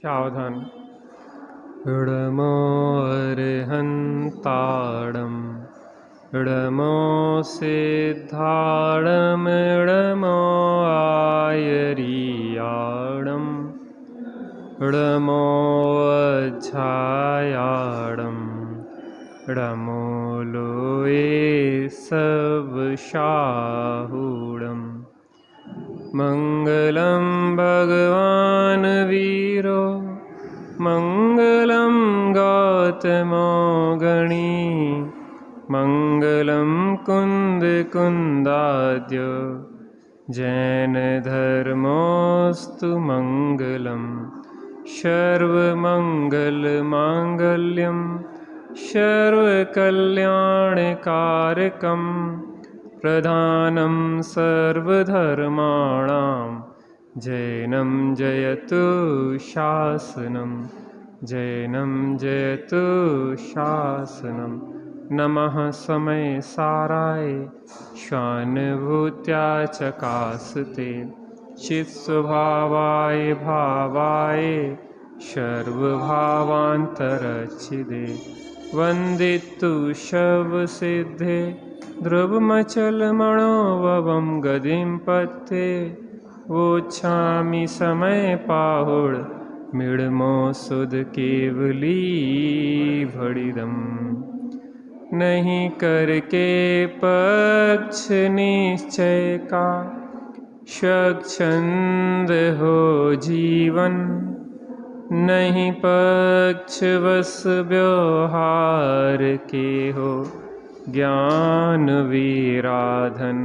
सावधान। इडमो अर्हन्ताडम् इडमो सिद्धाडम् इडमो आयरियाडम् इडमो अज्जायाडम् इडमो लोये सबशाहुडम्। मंगलम भगवान वीरो मंगलम गौतमो गणी मंगलम कुंद कुंदाद्य जैन धर्मोस्तु मंगलम सर्वमंगल मांगल्यम सर्वकल्याणकारकम प्रधानं सर्वधर्माणां जैनं जयतु शासनं जैनं जयतु शासनं। नमः समय साराय स्वानुभूत्या चकासते चित्स्वभावाय भावाय सर्वभावान्तरच्छिदे वन्दितु शवसिद्धे ध्रुवमचलमणोभवं गतिं पथे वोच्छामि समय पाहुड मिडमो सुध केवली भड़िदम्। नहीं करके पक्ष निश्चय का स्वच्छंद हो जीवन नहीं पक्ष वश व्यवहार के हो ज्ञान विराधन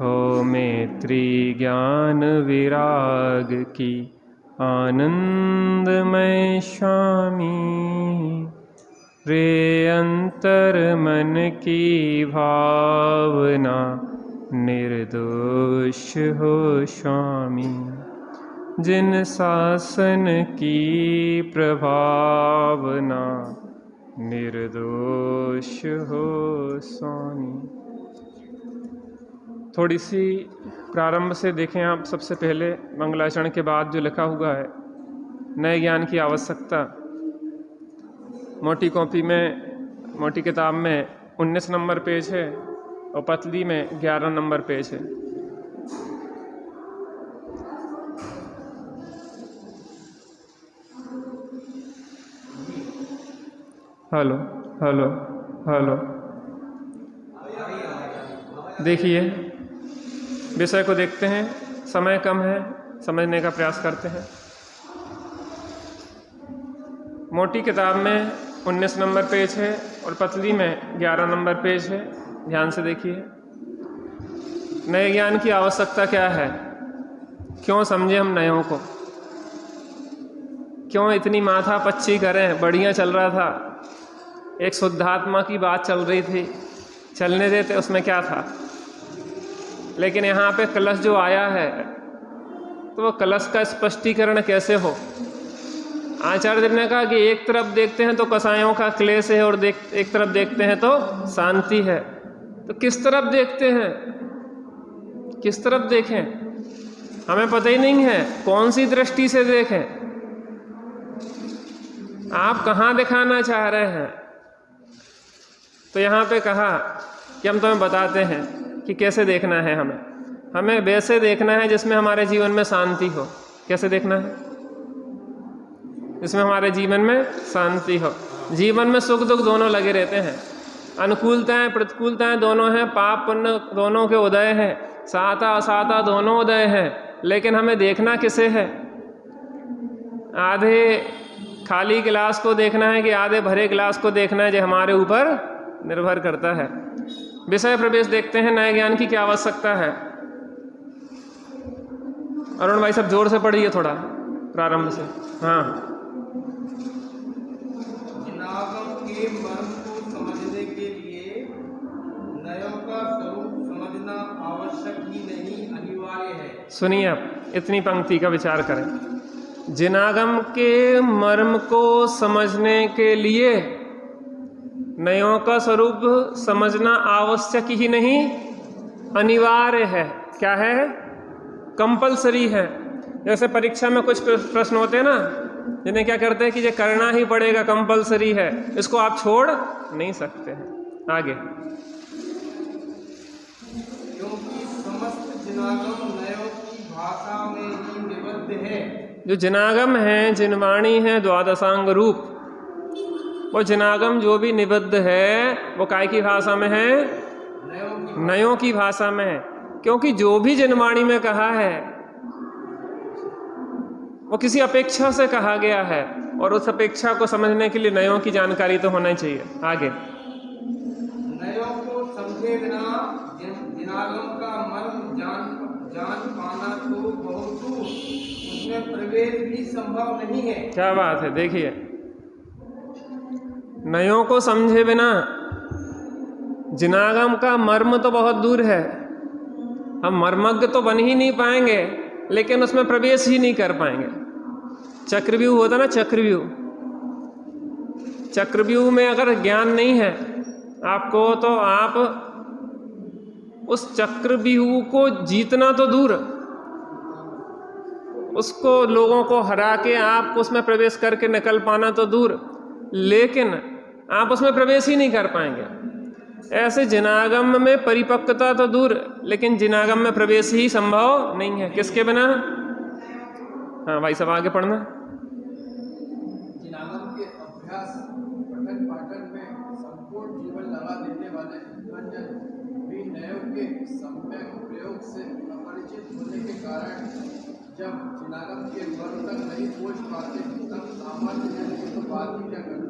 हो मैत्री ज्ञान विराग की आनंदमय स्वामी। रे अंतर मन की भावना निर्दोष हो स्वामी जिन शासन की प्रभावना निर्दोष हो स्वामी। थोड़ी सी प्रारंभ से देखें आप। सबसे पहले मंगलाचरण के बाद जो लिखा हुआ है नए ज्ञान की आवश्यकता, मोटी कॉपी में मोटी किताब में 19 नंबर पेज है और पतली में 11 नंबर पेज है। हेलो हेलो हेलो, देखिए विषय को देखते हैं। समय कम है, समझने का प्रयास करते हैं। मोटी किताब में 19 नंबर पेज है और पतली में 11 नंबर पेज है। ध्यान से देखिए। नए ज्ञान की आवश्यकता क्या है? क्यों समझे हम नयों को? क्यों इतनी माथा पच्ची करें? बढ़िया चल रहा था, एक शुद्धात्मा की बात चल रही थी, चलने देते, उसमें क्या था। लेकिन यहाँ पे कलश जो आया है तो वो कलश का स्पष्टीकरण कैसे हो? आचार्य ने कहा कि एक तरफ देखते हैं तो कसायों का क्लेश है और एक तरफ देखते हैं तो शांति है। तो किस तरफ देखते हैं? किस तरफ देखें? हमें पता ही नहीं है कौन सी दृष्टि से देखें। आप कहाँ दिखाना चाह रहे हैं? तो यहाँ पे कहा कि हम तुम्हें बताते हैं कि कैसे देखना है। हमें वैसे देखना है जिसमें हमारे जीवन में शांति हो। कैसे देखना है? जिसमें हमारे जीवन में शांति हो। जीवन में सुख दुख दोनों लगे रहते हैं, अनुकूलताएं प्रतिकूलताएं दोनों हैं, पाप पुण्य दोनों के उदय हैं, साता असाता दोनों उदय हैं। लेकिन हमें देखना किसे है? आधे खाली गिलास को देखना है कि आधे भरे गिलास को देखना है? जो हमारे ऊपर निर्भर करता है। विषय प्रवेश देखते हैं। नए ज्ञान की क्या आवश्यकता है? अरुण भाई सब जोर से पढ़िए थोड़ा प्रारंभ से। हाँ, जिनागम के मर्म को समझने के लिए नयों का स्वरूप समझना आवश्यक ही नहीं, अनिवार्य है। सुनिए आप, इतनी पंक्ति का विचार करें। जिनागम के मर्म को समझने के लिए नयों का स्वरूप समझना आवश्यक ही नहीं, अनिवार्य है। क्या है? कंपलसरी है। जैसे परीक्षा में कुछ प्रश्न होते हैं ना जिन्हें क्या करते हैं कि ये करना ही पड़ेगा, कंपलसरी है, इसको आप छोड़ नहीं सकते हैं। आगे, क्योंकि समस्त जिनागम नयों की भाषा में ही निबद्ध है। जो जिनागम हैं, जिनवाणी है द्वादशांग रूप, वो जिनागम जो भी निबद्ध है वो काय की भाषा में है? नयों की भाषा में है। क्योंकि जो भी जिनवाणी में कहा है वो किसी अपेक्षा से कहा गया है, और उस अपेक्षा को समझने के लिए नयों की जानकारी तो होना चाहिए। आगे, नयों को समझे बिना जिनागम का मर्म जान पाना तो बहुत दूर, उसमें प्रवेश भी संभव नहीं है। क्या बात है, देखिए, नयों को समझे बिना जिनागम का मर्म तो बहुत दूर है, हम मर्मज्ञ तो बन ही नहीं पाएंगे, लेकिन उसमें प्रवेश ही नहीं कर पाएंगे। चक्रव्यूह होता ना, चक्रव्यूह, चक्रव्यूह में अगर ज्ञान नहीं है आपको, तो आप उस चक्रव्यूह को जीतना तो दूर, उसको लोगों को हरा के आप उसमें प्रवेश करके निकल पाना तो दूर, लेकिन आप उसमें प्रवेश ही नहीं कर पाएंगे। ऐसे जिनागम में परिपक्वता तो दूर, लेकिन जिनागम में प्रवेश ही संभव नहीं है। किसके बिना? हाँ भाई, सब आगे पढ़ना। जिनागम के अभ्यास पठन पाठन में संपूर्ण जीवन लगा देने वाले विद्वानजन भी नयों के सम्यक प्रयोग से अपरिचित होने के कारण जब जिनागम के मर्म तक नहीं पहुंच पाते, तब सामान्य जन की तो बात ही क्या करना।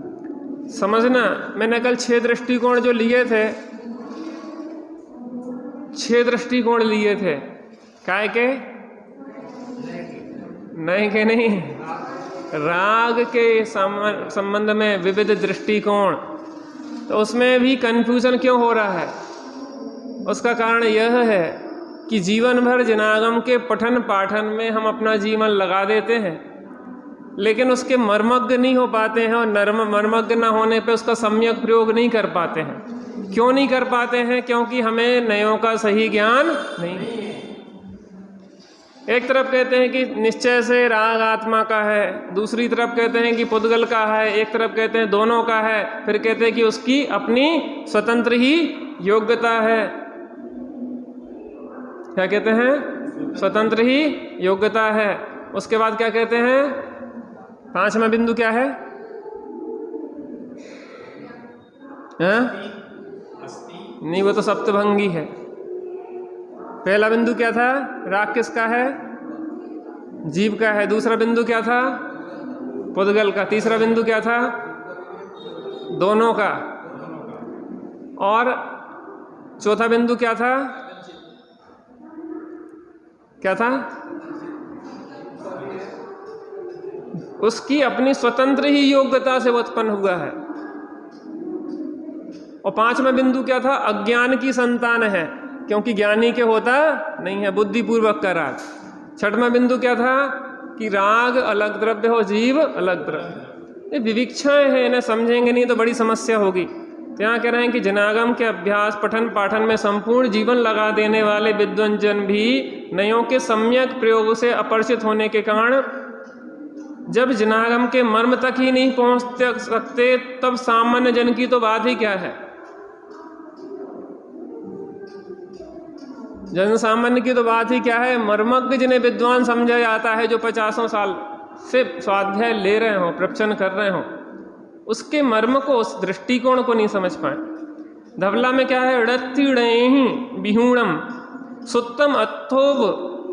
समझना, मैंने कल 6 दृष्टिकोण जो लिए थे, 6 दृष्टिकोण लिए थे, काय के? नहीं, राग के संबंध में विविध दृष्टिकोण। तो उसमें भी कंफ्यूजन क्यों हो रहा है? उसका कारण यह है कि जीवन भर जिनागम के पठन पाठन में हम अपना जीवन लगा देते हैं, लेकिन उसके मर्मज्ञ नहीं हो पाते हैं, और मर्मज्ञ न होने पे उसका सम्यक प्रयोग नहीं कर पाते हैं। क्यों नहीं कर पाते हैं? क्योंकि हमें नयों का सही ज्ञान नहीं है। एक तरफ कहते हैं कि निश्चय से राग आत्मा का है, दूसरी तरफ कहते हैं कि पुद्गल का है, एक तरफ कहते हैं दोनों का है, फिर कहते हैं कि उसकी अपनी स्वतंत्र ही योग्यता है। क्या कहते हैं? स्वतंत्र ही योग्यता है। उसके बाद क्या कहते हैं? 5वां बिंदु क्या है? नहीं, वो तो सप्तभंगी है। पहला बिंदु क्या था? राग किसका है? जीव का है। दूसरा बिंदु क्या था? पुद्गल का। तीसरा बिंदु क्या था? दोनों का। और चौथा बिंदु क्या था? क्या था? उसकी अपनी स्वतंत्र ही योग्यता से उत्पन्न हुआ है। और 5वां बिंदु क्या था? अज्ञान की संतान है, क्योंकि ज्ञानी के होता नहीं है, बुद्धिपूर्वक का राग। 6वां बिंदु क्या था? कि राग अलग द्रव्य हो, जीव अलग द्रव्य। ये विविक्षाएं हैं, इन्हें समझेंगे नहीं तो बड़ी समस्या होगी। तो यहाँ कह रहे हैं कि जिनागम के अभ्यास पठन पाठन में संपूर्ण जीवन लगा देने वाले विद्वंजन भी नयों के सम्यक प्रयोग से अपरिचित होने के कारण जब जिनागम के मर्म तक ही नहीं पहुंच सकते, तब सामान्य जन की तो बात ही क्या है। जन सामान्य की तो बात ही क्या है। मर्मज्ञ जिन्हें विद्वान समझा जाता है, जो 50 साल से स्वाध्याय ले रहे हो, प्रवचन कर रहे हो, उसके मर्म को, उस दृष्टिकोण को नहीं समझ पाए। धवला में क्या है? ड़त्तिड़हि बिहूणम सुत्तम अथोब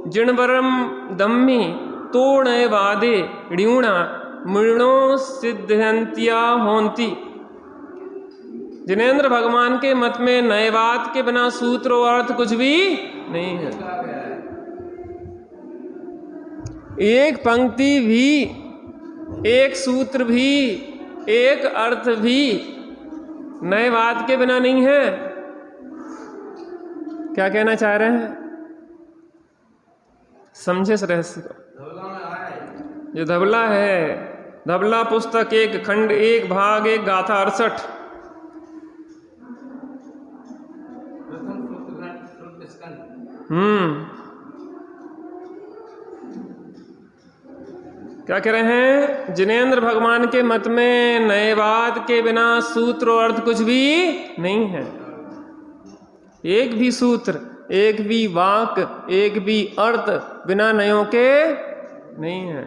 जिणवरम दम्मी तोड़े वादे ऋणा मृणो सिद्धंत्या होंती। जिनेंद्र भगवान के मत में नयवाद के बिना सूत्र और अर्थ कुछ भी नहीं है। एक पंक्ति भी, एक सूत्र भी, एक अर्थ भी नयवाद के बिना नहीं है। क्या कहना चाह रहे हैं? समझे इस रहस्य को। ये धवला है, धवला पुस्तक 1 खंड 1 भाग 1 गाथा 68। क्या कह रहे हैं? जिनेंद्र भगवान के मत में नयवाद के बिना सूत्र और अर्थ कुछ भी नहीं है। एक भी सूत्र, एक भी वाक, एक भी अर्थ बिना नयों के नहीं है।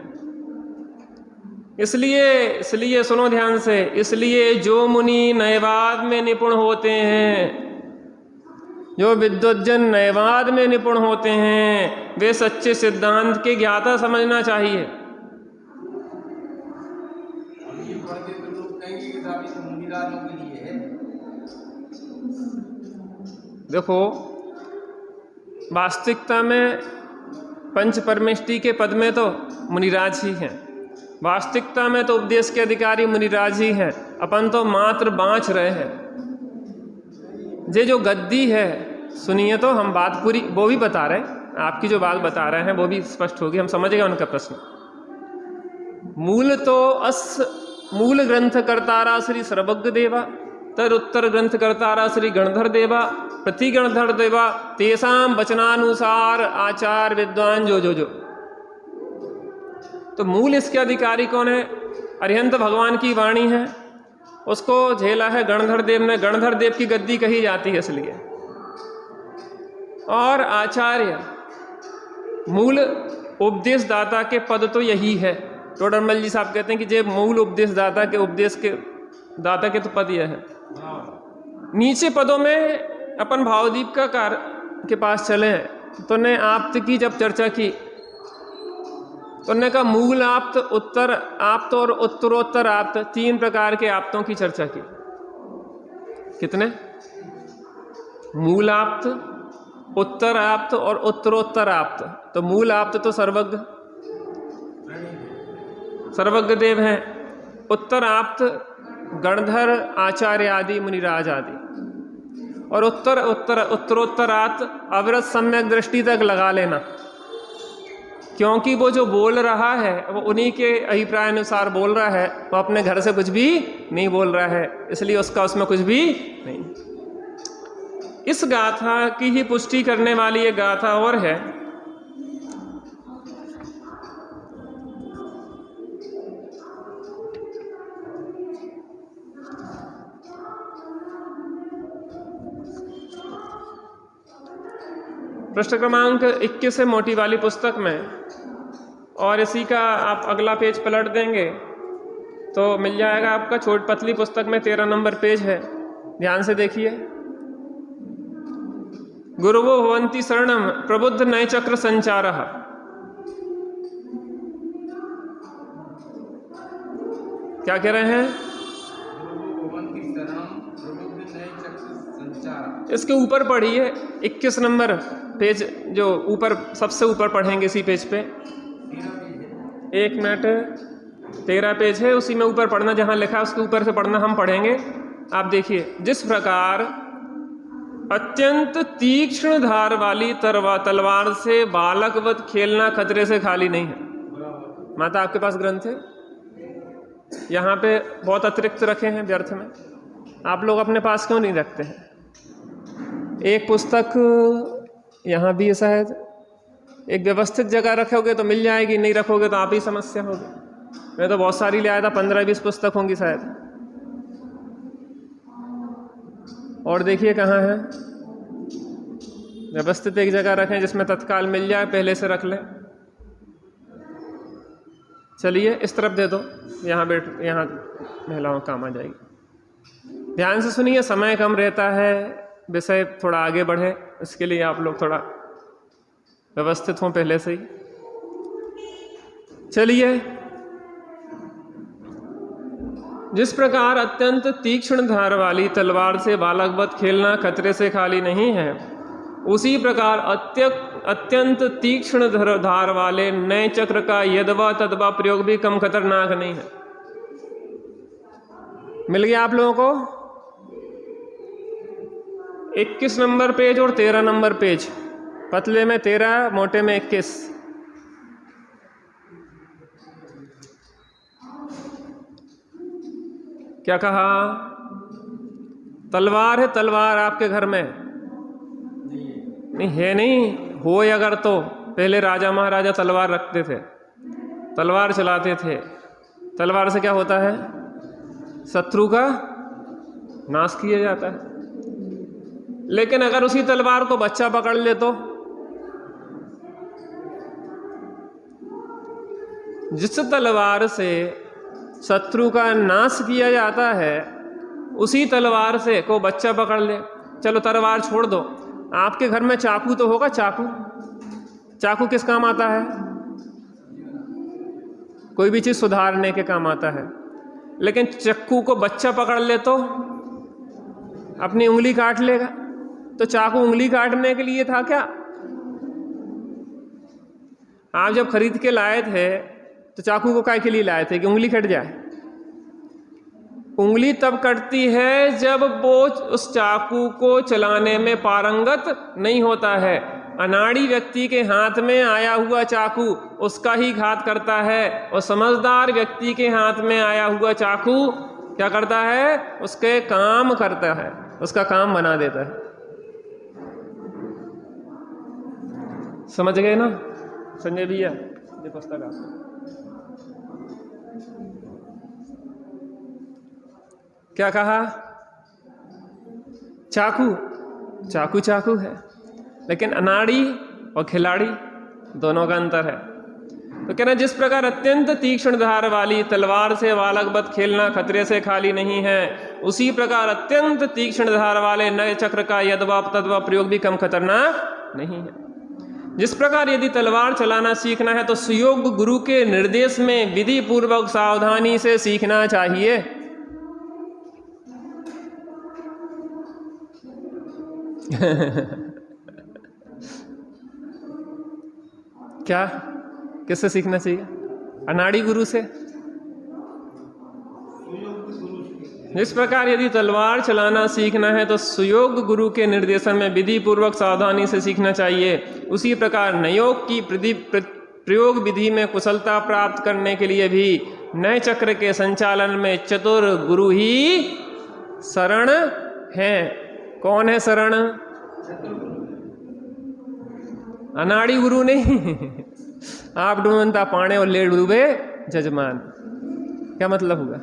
इसलिए सुनो ध्यान से, इसलिए जो मुनि नयवाद में निपुण होते हैं, जो विद्वज्जन नयवाद में निपुण होते हैं, वे सच्चे सिद्धांत के ज्ञाता समझना चाहिए। ये पढ़ के तो लोग कहेंगे कि साहब ये तो मुनिराजों के लिए है। देखो, वास्तविकता में पंच परमेष्टि के पद में तो मुनिराज ही हैं, वास्तविकता में तो उपदेश के अधिकारी मुनिराज ही हैं। अपन तो मात्र बाँच रहे हैं। ये जो गद्दी है, सुनिए तो हम बात पूरी वो भी बता रहे हैं, आपकी जो बात बता रहे हैं वो भी स्पष्ट होगी, हम समझ गए उनका प्रश्न। मूल तो मूल ग्रंथ कर्तारा श्री सर्वज्ञ देवा, तर उत्तर ग्रंथ कर्तारा श्री गणधर देवा, प्रति गणधर देवा, तेसाम वचनानुसार आचार विद्वान जो। तो मूल इसके अधिकारी कौन है? अरिहंत भगवान की वाणी है, उसको झेला है गणधर देव ने, गणधर देव की गद्दी कही जाती है इसलिए। और आचार्य मूल उपदेश दाता के पद तो यही है। टोडरमल जी साहब कहते हैं कि ये मूल उपदेश दाता के उपदेश के दाता के तो पद यह है। नीचे पदों में अपन भावदीप का कार्य के पास चले, तो ने आप्त की जब चर्चा की तो ने कहा मूल आप्त, उत्तर आप्त और उत्तरोत्तर आप्त, 3 प्रकार के आप्तों की चर्चा की। कितने? मूल आप्त, उत्तर आप्त और उत्तरोत्तर आप्त। तो मूल आप्त तो सर्वज्ञ देव हैं, उत्तर आप्त गणधर आचार्य आदि मुनिराज आदि, और उत्तरोत्तर आप्त अविरत सम्यक दृष्टि तक लगा लेना, क्योंकि वो जो बोल रहा है वो उन्हीं के अभिप्राय अनुसार बोल रहा है, वो अपने घर से कुछ भी नहीं बोल रहा है, इसलिए उसका उसमें कुछ भी नहीं। इस गाथा की ही पुष्टि करने वाली एक गाथा और है। पृष्ठ क्रमांक 21 है मोटी वाली पुस्तक में, और इसी का आप अगला पेज पलट देंगे तो मिल जाएगा आपका। छोट पतली पुस्तक में 13 नंबर पेज है, ध्यान से देखिए। गुरुवो भवन्ति शरणम प्रबुद्ध नय चक्र संचारः। क्या कह रहे हैं? इसके ऊपर पढ़िए, 21 नंबर पेज, जो ऊपर सबसे ऊपर पढ़ेंगे इसी पेज पे। 1 मिनट, 13 पेज है, उसी में ऊपर पढ़ना, जहाँ लिखा है उसके ऊपर से पढ़ना, हम पढ़ेंगे। आप देखिए, जिस प्रकार अत्यंत तीक्ष्ण धार वाली तलवार से बालकवत खेलना खतरे से खाली नहीं है। माता आपके पास ग्रंथ है, यहाँ पे बहुत अतिरिक्त रखे हैं व्यर्थ में, आप लोग अपने पास क्यों नहीं रखते हैं? एक पुस्तक यहाँ भी है शायद, एक व्यवस्थित जगह रखोगे तो मिल जाएगी, नहीं रखोगे तो आप ही समस्या होगी। मैं तो बहुत सारी ले आया था, 15-20 पुस्तक होंगी शायद। और देखिए कहाँ है, व्यवस्थित एक जगह रखें जिसमें तत्काल मिल जाए, पहले से रख लें। चलिए इस तरफ दे दो, यहाँ यहाँ महिलाओं काम आ जाएगी। ध्यान से सुनिए, समय कम रहता है, विषय थोड़ा आगे बढ़े, इसके लिए आप लोग थोड़ा व्यवस्थित हों पहले से ही। चलिए, जिस प्रकार अत्यंत तीक्ष्ण धार वाली तलवार से बालकवत खेलना खतरे से खाली नहीं है, उसी प्रकार अत्यंत तीक्ष्ण धार वाले नए चक्र का यदवा तदवा प्रयोग भी कम खतरनाक नहीं है। मिल गया आप लोगों को? 21 नंबर पेज और 13 नंबर पेज, पतले में 13, मोटे में 21। क्या कहा? तलवार है, तलवार आपके घर में नहीं है? नहीं हो, अगर तो पहले राजा महाराजा तलवार रखते थे, तलवार चलाते थे। तलवार से क्या होता है? शत्रु का नाश किया जाता है। लेकिन अगर उसी तलवार को बच्चा पकड़ ले तो जिस तलवार से शत्रु का नाश किया जाता है उसी तलवार से को बच्चा पकड़ ले। चलो तलवार छोड़ दो, आपके घर में चाकू तो होगा। चाकू, चाकू किस काम आता है? कोई भी चीज सुधारने के काम आता है। लेकिन चाकू को बच्चा पकड़ ले तो अपनी उंगली काट लेगा। तो चाकू उंगली काटने के लिए था क्या? आप जब खरीद के लाए थे तो चाकू को काय के लिए लाए थे? कि उंगली कट जाए। उंगली तब कटती है जब वो उस चाकू को चलाने में पारंगत नहीं होता है। अनाड़ी व्यक्ति के हाथ में आया हुआ चाकू उसका ही घात करता है, और समझदार व्यक्ति के हाथ में आया हुआ चाकू क्या करता है? उसके काम करता है, उसका काम बना देता है। समझ गए ना संजय भैया? ये पुस्तक आपको क्या कहा? चाकू, चाकू चाकू है, लेकिन अनाड़ी और खिलाड़ी दोनों का अंतर है। तो कहना जिस प्रकार अत्यंत तीक्ष्ण धार वाली तलवार से बालकवत खेलना खतरे से खाली नहीं है, उसी प्रकार अत्यंत तीक्ष्ण धार वाले नए चक्र का यद्वा तद्वा प्रयोग भी कम खतरनाक नहीं है। जिस प्रकार यदि तलवार चलाना सीखना है तो सुयोग गुरु के निर्देश में विधि पूर्वक सावधानी से सीखना चाहिए। क्या, किससे सीखना चाहिए? अनाड़ी गुरु से। जिस प्रकार यदि तलवार चलाना सीखना है तो सुयोग गुरु के निर्देशन में विधि पूर्वक सावधानी से सीखना चाहिए, उसी प्रकार नयोग की प्रयोग विधि में कुशलता प्राप्त करने के लिए भी नए चक्र के संचालन में चतुर गुरु ही शरण हैं। कौन है शरण? अनाड़ी गुरु नहीं। आप डूबता पाणे और ले डूबे जजमान, क्या मतलब हुआ?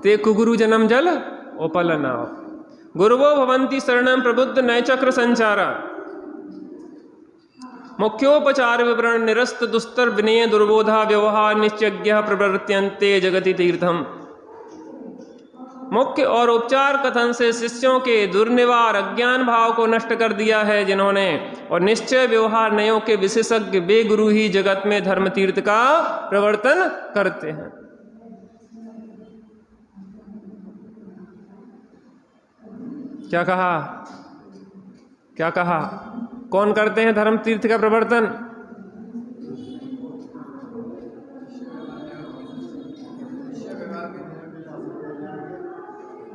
ते कुगुरु जन्म जल उपल नाव, गुरुवो भवंती शरणम प्रबुद्ध नय चक्र संचारा, मुख्योपचार विवरण निरस्त दुस्तर विनय दुर्बोधा व्यवहार निश्चज्ञ प्रवृत्त्यन्ते जगति तीर्थम। मुख्य और उपचार कथन से शिष्यों के दुर्निवार अज्ञान भाव को नष्ट कर दिया है जिन्होंने, और निश्चय व्यवहार नयों के विशेषज्ञ वे गुरु ही जगत में धर्म तीर्थ का प्रवर्तन करते हैं। क्या कहा? क्या कहा? कौन करते हैं धर्म तीर्थ का प्रवर्तन?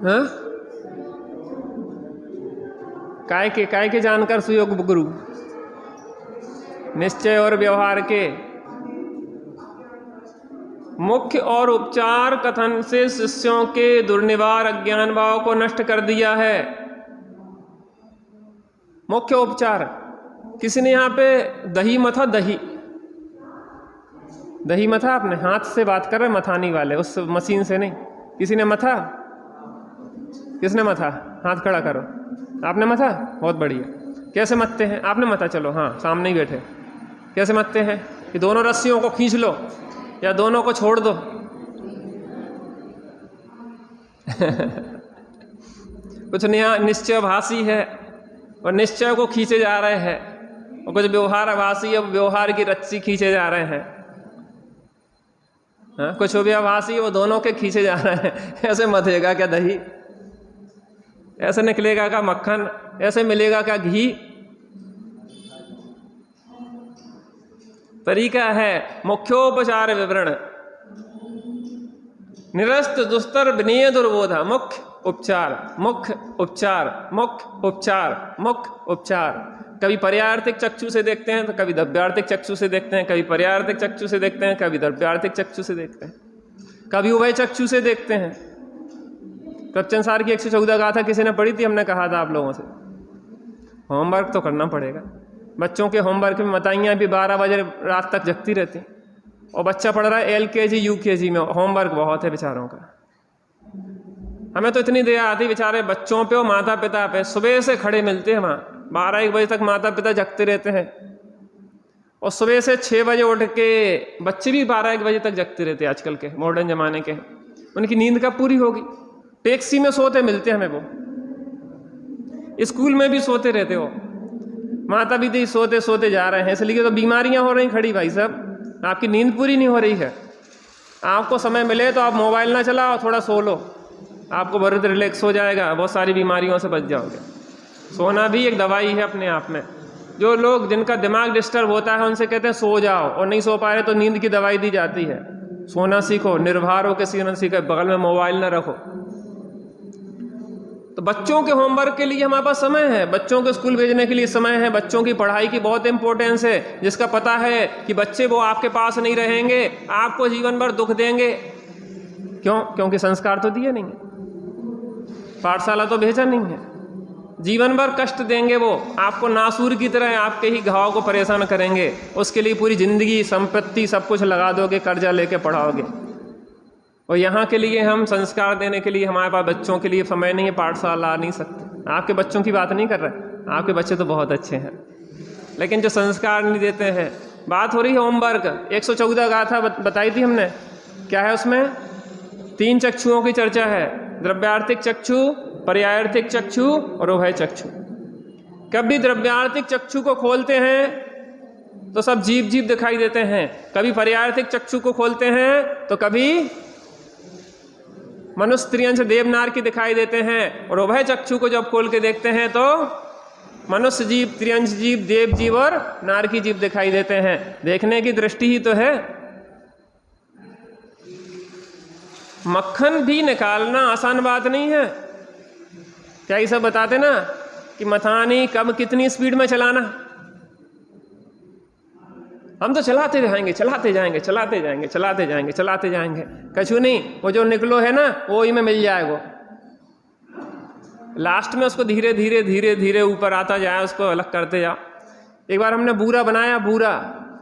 हाँ? काय के जानकर सुयोग गुरु निश्चय और व्यवहार के, मुख्य और उपचार कथन से शिष्यों के दुर्निवार अज्ञान भाव को नष्ट कर दिया है। मुख्य उपचार, किसी ने यहाँ पे दही मथा, दही मथा, आपने हाथ से बात कर रहे मथानी वाले, उस मशीन से नहीं। किसी ने मथा? किसने मथा? हाथ खड़ा करो। आपने मथा? बहुत बढ़िया। कैसे मथते हैं? आपने मथा? चलो हाँ, सामने ही बैठे। कैसे मथते हैं? कि दोनों रस्सियों को खींच लो या दोनों को छोड़ दो। कुछ नया निश्चयभाषी है और निश्चय को खींचे जा रहे हैं, और कुछ व्यवहारभाषी अब व्यवहार की रस्सी खींचे जा रहे हैं। हाँ, कुछ व्यवहारभाषी वो दोनों के खींचे जा रहे हैं। ऐसे मथेगा क्या दही? ऐसे निकलेगा क्या मक्खन? ऐसे मिलेगा क्या घी? तरीका है मुख्योपचार विवरण निरस्त दुस्तर विनय दुर्बोधा। मुख्य उपचार, मुख्य उपचार, मुख्य उपचार, मुख्य उपचार। कभी पर्यार्थिक चक्षु से देखते हैं तो कभी द्रव्यार्थिक चक्षु से देखते हैं, कभी पर्यार्थिक चक्षु से देखते हैं, कभी द्रव्यार्थिक चक्षु से देखते हैं, कभी उभय चक्षु से देखते हैं। प्रवचन सार की 114 गाथा किसी ने पढ़ी थी? हमने कहा था आप लोगों से होमवर्क तो करना पड़ेगा। बच्चों के होमवर्क में माताइयाँ भी 12 बजे रात तक जगती रहती, और बच्चा पढ़ रहा है LKG UKG में, होमवर्क बहुत है बेचारों का। हमें तो इतनी दया आती बेचारे बच्चों पे और माता पिता पे, सुबह से खड़े मिलते हैं वहाँ, 12-1 बजे तक माता पिता जगते रहते हैं, और सुबह से 6 बजे उठ के बच्चे भी 12-1 बजे तक जगते रहते हैं आजकल के मॉडर्न ज़माने के। उनकी नींद कब पूरी होगी? टैक्सी में सोते मिलते हमें, वो स्कूल में भी सोते रहते हो, माता पिता सोते सोते जा रहे हैं, इसलिए तो बीमारियां हो रही खड़ी भाई साहब। आपकी नींद पूरी नहीं हो रही है। आपको समय मिले तो आप मोबाइल ना चलाओ, थोड़ा सो लो, आपको बहुत रिलैक्स हो जाएगा, बहुत सारी बीमारियों से बच जाओगे। सोना भी एक दवाई है अपने आप में। जो लोग जिनका दिमाग डिस्टर्ब होता है उनसे कहते हैं सो जाओ, और नहीं सो पा रहे तो नींद की दवाई दी जाती है। सोना सीखो, निर्भर होकर सीखना सीखो, बगल में मोबाइल ना रखो। तो बच्चों के होमवर्क के लिए हमारे पास समय है, बच्चों को स्कूल भेजने के लिए समय है, बच्चों की पढ़ाई की बहुत इंपॉर्टेंस है, जिसका पता है कि बच्चे वो आपके पास नहीं रहेंगे, आपको जीवन भर दुख देंगे। क्यों? क्योंकि संस्कार तो दिए नहीं है, पाठशाला तो भेजा नहीं है, जीवन भर कष्ट देंगे वो आपको, नासूर की तरह आपके ही घाव को परेशान करेंगे। उसके लिए पूरी जिंदगी संपत्ति सब कुछ लगा दोगे, कर्जा लेके पढ़ाओगे। और यहाँ के लिए हम संस्कार देने के लिए हमारे पास बच्चों के लिए समय नहीं है, पाठशाला नहीं सकते। आपके बच्चों की बात नहीं कर रहे, आपके बच्चे तो बहुत अच्छे हैं, लेकिन जो संस्कार नहीं देते हैं। बात हो रही है होमवर्क, 114 गाथा बताई थी हमने, क्या है उसमें? 3 चक्षुओं की चर्चा है, द्रव्यार्थिक चक्षु, पर्यायार्थिक चक्षु और उभय चक्षु। कभी द्रव्यार्थिक चक्षु को खोलते हैं तो सब जीव जीव दिखाई देते हैं, कभी पर्यायार्थिक चक्षु को खोलते हैं तो कभी मनुष्य त्रियंश देवनार की दिखाई देते हैं, और उभय चक्षु को जब खोल के देखते हैं तो मनुष्य जीव, त्रियंश जीव, देव जीव और नार की जीव दिखाई देते हैं। देखने की दृष्टि ही तो है। मक्खन भी निकालना आसान बात नहीं है। क्या ये सब बताते ना कि मथानी कब कितनी स्पीड में चलाना, हम तो चलाते जाएंगे चलाते जाएंगे चलाते जाएंगे चलाते जाएंगे चलाते जाएंगे, कछु नहीं, वो जो निकलो है ना वो ही में मिल जाए, वो लास्ट में उसको धीरे धीरे धीरे धीरे ऊपर आता जाए, उसको अलग करते जाओ। एक बार हमने बूरा बनाया, बूरा,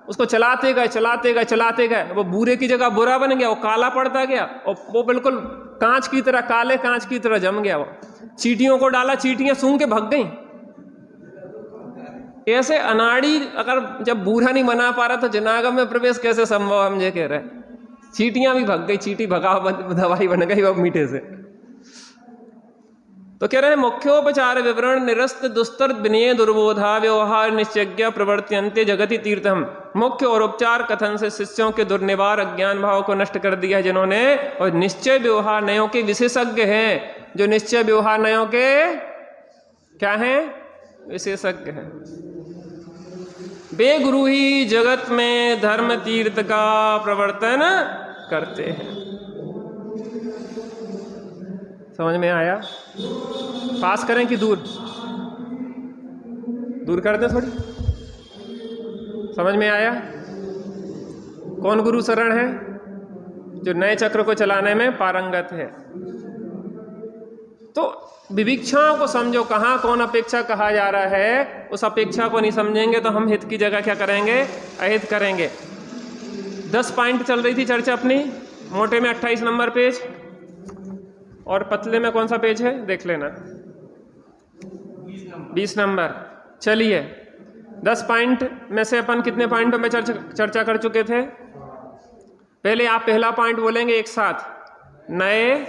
उसको चलाते गए चलाते गए चलाते गए, वो बूरे की जगह बुरा बन गया, वो काला पड़ता गया, और वो बिल्कुल कांच की तरह, काले कांच की तरह जम गया। वो चींटियों को डाला, चींटियां सूंघ के भग गई। ऐसे अनाड़ी अगर जब बूढ़ा नहीं बना पा रहा तो जनागम में प्रवेश कैसे संभव, हम ये कह रहे हैं। चींटियां भी भग गई, चींटी भगाव दवाई बन गई वो मीठे से। तो कह रहे हैं मुख्योपचार विवरण निरस्त दुस्तर विनय दुर्बोधा व्यवहार निश्चज्ञ प्रवर्त्यन्ते जगति तीर्थम। मुख्य और उपचार कथन से शिष्यों के दुर्निवार अज्ञान भाव को नष्ट कर दिया जिन्होंने, और निश्चय व्यवहार नयों के विशेषज्ञ हैं। जो निश्चय व्यवहार नयों के क्या हैं? विशेषज्ञ हैं। वे गुरु ही जगत में धर्म तीर्थ का प्रवर्तन करते हैं। समझ में आया? पास करें कि दूर दूर कर दें थोड़ी? समझ में आया? कौन गुरु शरण है? जो नए चक्र को चलाने में पारंगत है। तो विविक्षाओं को समझो, कहाँ कौन अपेक्षा कहा जा रहा है। उस अपेक्षा को नहीं समझेंगे तो हम हित की जगह क्या करेंगे? अहित करेंगे। 10 पॉइंट चल रही थी चर्चा अपनी। मोटे में 28 नंबर पेज, और पतले में कौन सा पेज है देख लेना, 20 नंबर। चलिए 10 पॉइंट में से अपन कितने पॉइंटों में चर्चा कर चुके थे? पहले आप पहला पॉइंट बोलेंगे एक साथ, नए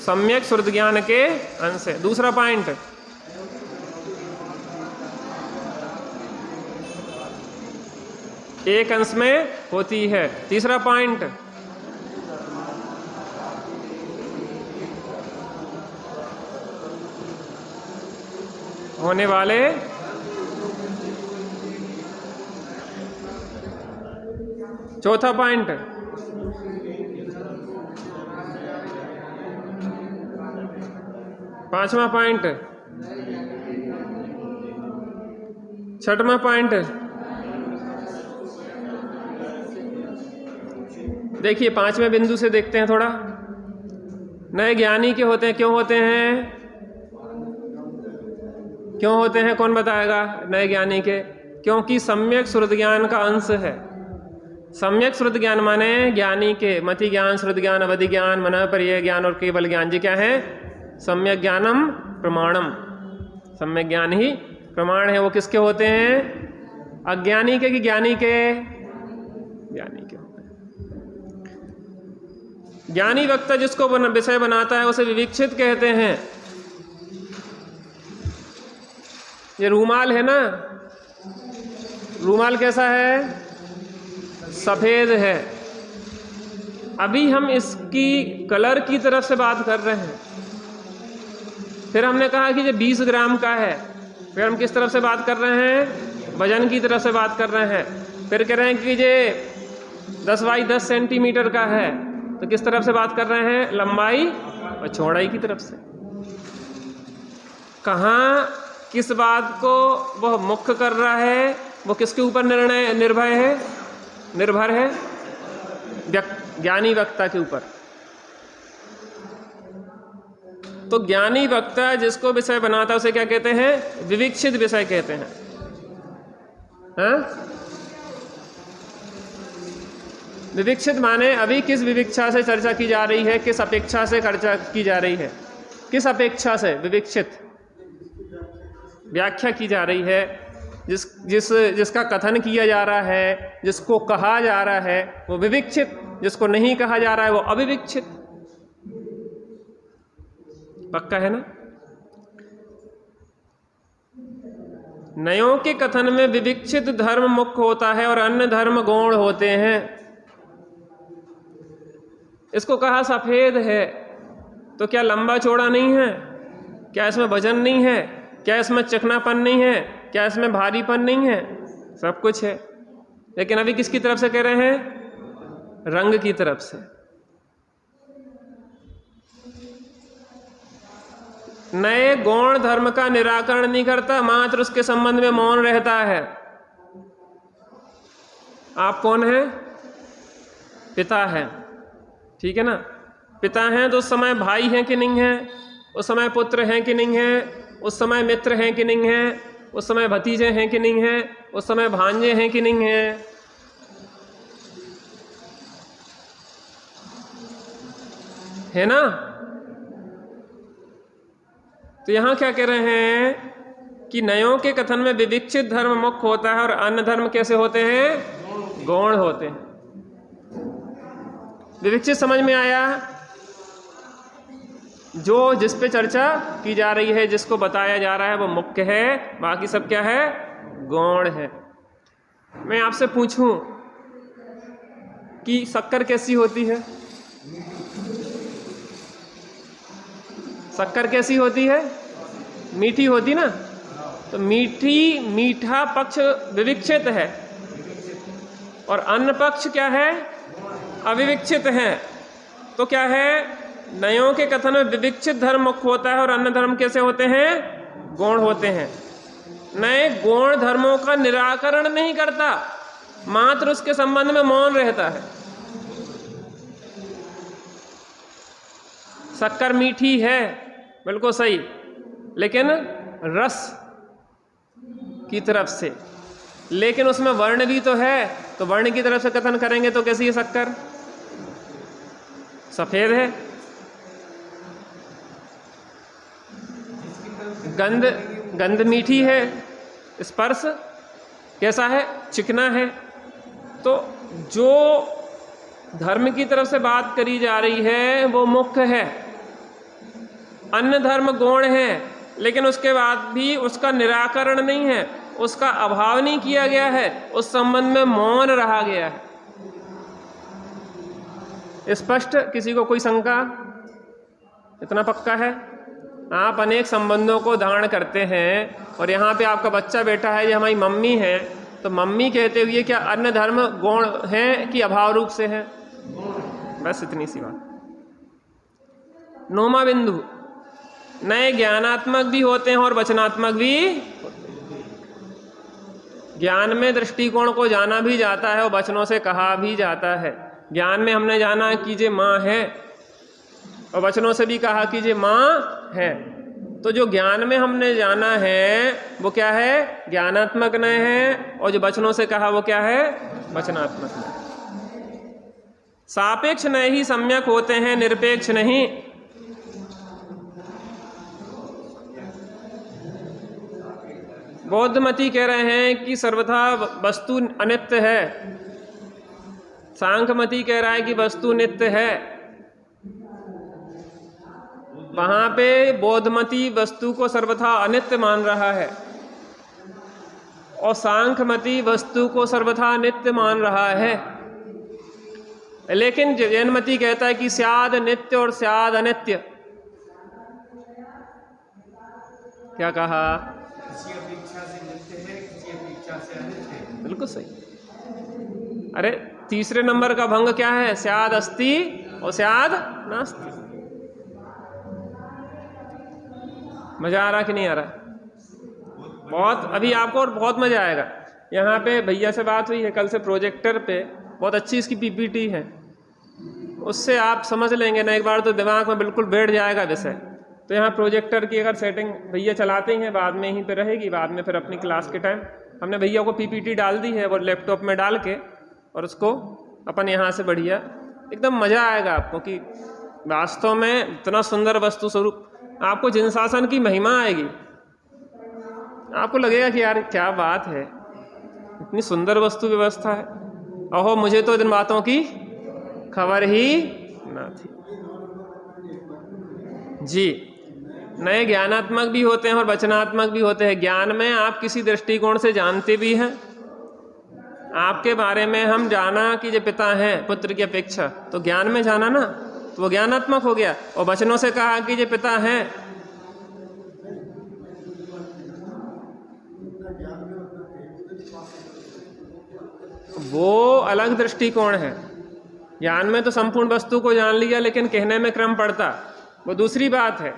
सम्यक शुद्ध ज्ञान के अंश है। दूसरा पॉइंट, एक अंश में होती है। तीसरा पॉइंट, होने वाले। चौथा पॉइंट, पांचवा पॉइंट, छठवां पॉइंट। देखिए 5वें बिंदु से देखते हैं थोड़ा। नए ज्ञानी के होते हैं, क्यों होते हैं? क्यों होते हैं, कौन बताएगा नए ज्ञानी के? क्योंकि सम्यक श्रुत ज्ञान का अंश है। सम्यक श्रुत ज्ञान माने ज्ञानी के मति ज्ञान, श्रुत ज्ञान, अवधि ज्ञान, मन पर्याय ज्ञान और केवल ज्ञान, जी क्या है? सम्यक ज्ञानम प्रमाणम। सम्यक ज्ञान ही प्रमाण है। वो किसके होते हैं? अज्ञानी के कि ज्ञानी के? ज्ञानी के होते हैं। ज्ञानी वक्ता जिसको विषय बनाता है उसे विविक्षित कहते हैं। ये रूमाल है ना, रूमाल कैसा है? सफेद है। अभी हम इसकी कलर की तरफ से बात कर रहे हैं। फिर हमने कहा कि ये 20 ग्राम का है। फिर हम किस तरफ से बात कर रहे हैं? वजन की तरफ से बात कर रहे हैं। फिर कह रहे हैं कि ये 10 बाई 10 सेंटीमीटर का है, तो किस तरफ से बात कर रहे हैं? लंबाई और चौड़ाई की तरफ से। कहाँ किस बात को वह मुख्य कर रहा है, वो किसके ऊपर निर्भर है? ज्ञानी वक्ता के ऊपर। तो ज्ञानी वक्ता जिसको विषय बनाता है उसे क्या कहते हैं? विविक्षित विषय कहते हैं। हाँ? विविक्षित माने अभी किस विविक्षा से चर्चा की जा रही है, किस अपेक्षा से चर्चा की जा रही है, किस अपेक्षा से विविक्षित व्याख्या की जा रही है, जिसका कथन किया जा रहा है, जिसको कहा जा रहा है वो विविक्षित, जिसको नहीं कहा जा रहा है वो अविविक्षित। पक्का है ना? नयों के कथन में विविक्षित धर्म मुख्य होता है और अन्य धर्म गौण होते हैं। इसको कहा सफेद है, तो क्या लंबा चौड़ा नहीं है? क्या इसमें वजन नहीं है? क्या इसमें चिकनापन नहीं है? क्या इसमें भारीपन नहीं है? सब कुछ है। लेकिन अभी किसकी तरफ से कह रहे हैं? रंग की तरफ से। नए गौण धर्म का निराकरण नहीं करता, मात्र उसके संबंध में मौन रहता है। आप कौन हैं? पिता हैं, ठीक है ना? पिता हैं तो उस समय भाई हैं कि नहीं हैं? उस समय पुत्र हैं कि नहीं हैं? उस समय मित्र हैं कि नहीं हैं? उस समय भतीजे हैं कि नहीं हैं? उस समय भांजे हैं कि नहीं हैं? है ना? तो यहां क्या कह रहे हैं कि नयों के कथन में विविक्षित धर्म मुख्य होता है और अन्य धर्म कैसे होते हैं? गौण होते हैं। विविक्षित समझ में आया? जो जिस पे चर्चा की जा रही है, जिसको बताया जा रहा है वो मुख्य है, बाकी सब क्या है? गौण है। मैं आपसे पूछूं कि शक्कर कैसी होती है? शक्कर कैसी होती है? मीठी होती ना? तो मीठा पक्ष विविक्षित है और अन्य पक्ष क्या है? अविविक्षित है। तो क्या है? नयों के कथन में विविक्षित धर्म मुख्य होता है और अन्य धर्म कैसे होते हैं? गौण होते हैं। नए गौण धर्मों का निराकरण नहीं करता, मात्र उसके संबंध में मौन रहता है। शक्कर मीठी है, बिल्कुल सही, लेकिन रस की तरफ से, लेकिन उसमें वर्ण भी तो है, तो वर्ण की तरफ से कथन करेंगे तो कैसी है शक्कर? सफेद है। गंध मीठी है, स्पर्श कैसा है? चिकना है। तो जो धर्म की तरफ से बात करी जा रही है वो मुख्य है, अन्य धर्म गौण है, लेकिन उसके बाद भी उसका निराकरण नहीं है, उसका अभाव नहीं किया गया है, उस संबंध में मौन रहा गया है। स्पष्ट? किसी को कोई शंका? इतना पक्का है? आप अनेक संबंधों को धारण करते हैं और यहाँ पे आपका बच्चा बैठा है, ये हमारी मम्मी है, तो मम्मी कहते हुए क्या अन्य धर्म गौण हैं कि अभाव रूप से हैं? बस इतनी सी बात। नौमा बिंदु, नए ज्ञानात्मक भी होते हैं और वचनात्मक भी। ज्ञान में दृष्टिकोण को जाना भी जाता है और वचनों से कहा भी जाता है। ज्ञान में हमने जाना कि ये माँ है और वचनों से भी कहा कि ये माँ है। तो जो ज्ञान में हमने जाना है वो क्या है? ज्ञानात्मक नय है। और जो वचनों से कहा वो क्या है? वचनात्मक नय। सापेक्ष नय ही सम्यक होते हैं, निरपेक्ष नहीं। बौद्धमती कह रहे हैं कि सर्वथा वस्तु अनित्य है। सांख्यमती कह रहा है कि वस्तु नित्य है। वहां पे बौद्धमती वस्तु को सर्वथा अनित्य मान रहा है और सांख्यमती वस्तु को सर्वथा नित्य मान रहा है। लेकिन जैनमती कहता है कि स्याद नित्य और स्याद अनित्य। क्या कहा? किसी अपेक्षा से नित्य है, किसी अपेक्षा से अनित्य है। बिल्कुल सही। अरे तीसरे नंबर का भंग क्या है? स्याद अस्ति और स्याद नास्ति। मजा आ रहा कि नहीं आ रहा? बहुत, अभी आपको और बहुत मजा आएगा। यहाँ पे भैया से बात हुई है कल से, प्रोजेक्टर पे बहुत अच्छी इसकी पीपीटी है, उससे आप समझ लेंगे ना एक बार तो दिमाग में बिल्कुल बैठ जाएगा विषय। तो यहाँ प्रोजेक्टर की अगर सेटिंग भैया चलाते हैं, बाद में यहीं पे रहेगी, बाद में फिर अपनी क्लास के टाइम हमने भैया को पीपीटी डाल दी है वो लैपटॉप में डाल के, और उसको अपन यहाँ से बढ़िया एकदम मज़ा आएगा आपको कि वास्तव में इतना सुंदर वस्तु स्वरूप आपको जिनशासन की महिमा आएगी। आपको लगेगा कि यार क्या बात है, इतनी सुंदर वस्तु व्यवस्था है। अहो मुझे तो इन बातों की खबर ही ना थी जी। नए ज्ञानात्मक भी होते हैं और वचनात्मक भी होते हैं। ज्ञान में आप किसी दृष्टिकोण से जानते भी हैं। आपके बारे में हम जाना कि ये पिता हैं पुत्र की अपेक्षा, तो ज्ञान में जाना ना, तो वो ज्ञानात्मक हो गया। और वचनों से कहा कि ये पिता हैं, वो अलग दृष्टिकोण है। ज्ञान में तो संपूर्ण वस्तु को जान लिया, लेकिन कहने में क्रम पड़ता, वो दूसरी बात है।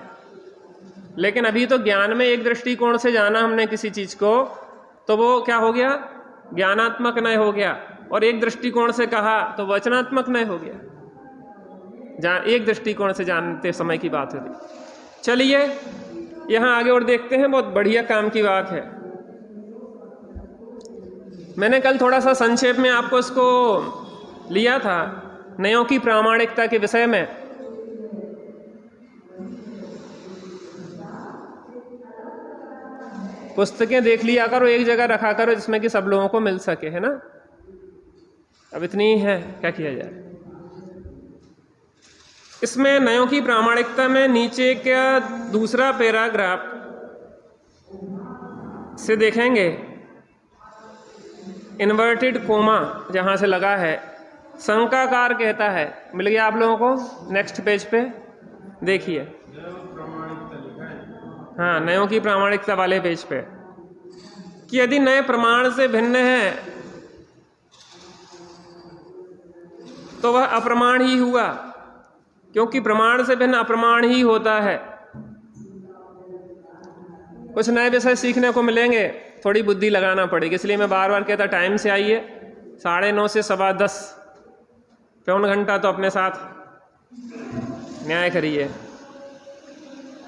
लेकिन अभी तो ज्ञान में एक दृष्टिकोण से जाना हमने किसी चीज को, तो वो क्या हो गया? ज्ञानात्मक नय हो गया। और एक दृष्टिकोण से कहा तो वचनात्मक नय हो गया। एक दृष्टिकोण से जानते समय की बात होती। चलिए यहाँ आगे और देखते हैं, बहुत बढ़िया काम की बात है। मैंने कल थोड़ा सा संक्षेप में आपको इसको लिया था नयों की प्रामाणिकता के विषय में। पुस्तकें देख लिया करो, एक जगह रखा करो जिसमें कि सब लोगों को मिल सके, है ना। अब इतनी ही है, क्या किया जाए। इसमें नयों की प्रामाणिकता में नीचे का दूसरा पैराग्राफ से देखेंगे, इन्वर्टेड कोमा जहां से लगा है, शंकाकार कहता है, मिल गया आप लोगों को। नेक्स्ट पेज पे देखिए, हाँ नयों की प्रामाणिकता वाले पेज पे, कि यदि नए प्रमाण से भिन्न है तो वह अप्रमाण ही हुआ, क्योंकि प्रमाण से भिन्न अप्रमाण ही होता है। कुछ नए विषय सीखने को मिलेंगे, थोड़ी बुद्धि लगाना पड़ेगी, इसलिए मैं बार बार कहता टाइम से आइए। 9:30 से 10:15 पौन घंटा तो अपने साथ न्याय करिए।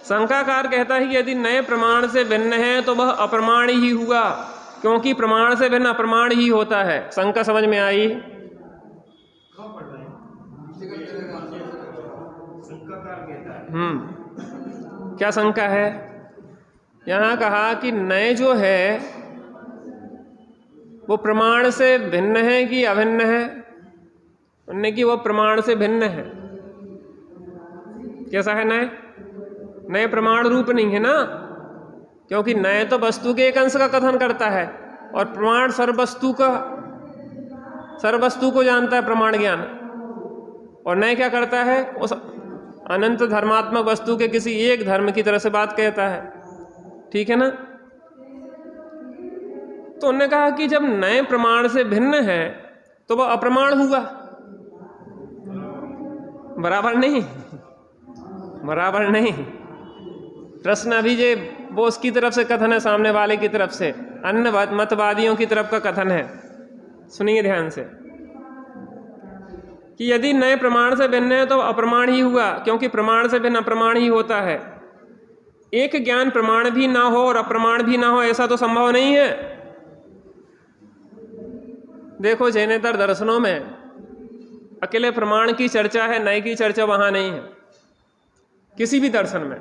शंकाकार कहता है कि यदि नए प्रमाण से भिन्न है तो वह अप्रमाण ही हुआ, क्योंकि प्रमाण से भिन्न अप्रमाण ही होता है। शंका समझ में आई? क्या शंका है? यहाँ कहा कि नए जो है वो प्रमाण से भिन्न है कि अभिन्न है। उन्होंने कि वो प्रमाण से भिन्न है। कैसा है नए? नए प्रमाण रूप नहीं है ना, क्योंकि नए तो वस्तु के एक अंश का कथन करता है और प्रमाण सर्ववस्तु को जानता है प्रमाण ज्ञान। और नए क्या करता है? उस अनंत धर्मात्मक वस्तु के किसी एक धर्म की तरह से बात कहता है, ठीक है ना। तो उन्होंने कहा कि जब नए प्रमाण से भिन्न है तो वह अप्रमाण हुआ। बराबर नहीं, बराबर नहीं। प्रश्न अभी जे वो उसकी तरफ से कथन है, सामने वाले की तरफ से, अन्य मतवादियों की तरफ का कथन है। सुनिए ध्यान से, कि यदि नए प्रमाण से भिन्न है तो अप्रमाण ही हुआ, क्योंकि प्रमाण से भिन्न अप्रमाण ही होता है। एक ज्ञान प्रमाण भी ना हो और अप्रमाण भी ना हो, ऐसा तो संभव नहीं है। देखो जैनेतर दर्शनों में अकेले प्रमाण की चर्चा है, नए की चर्चा वहां नहीं है किसी भी दर्शन में।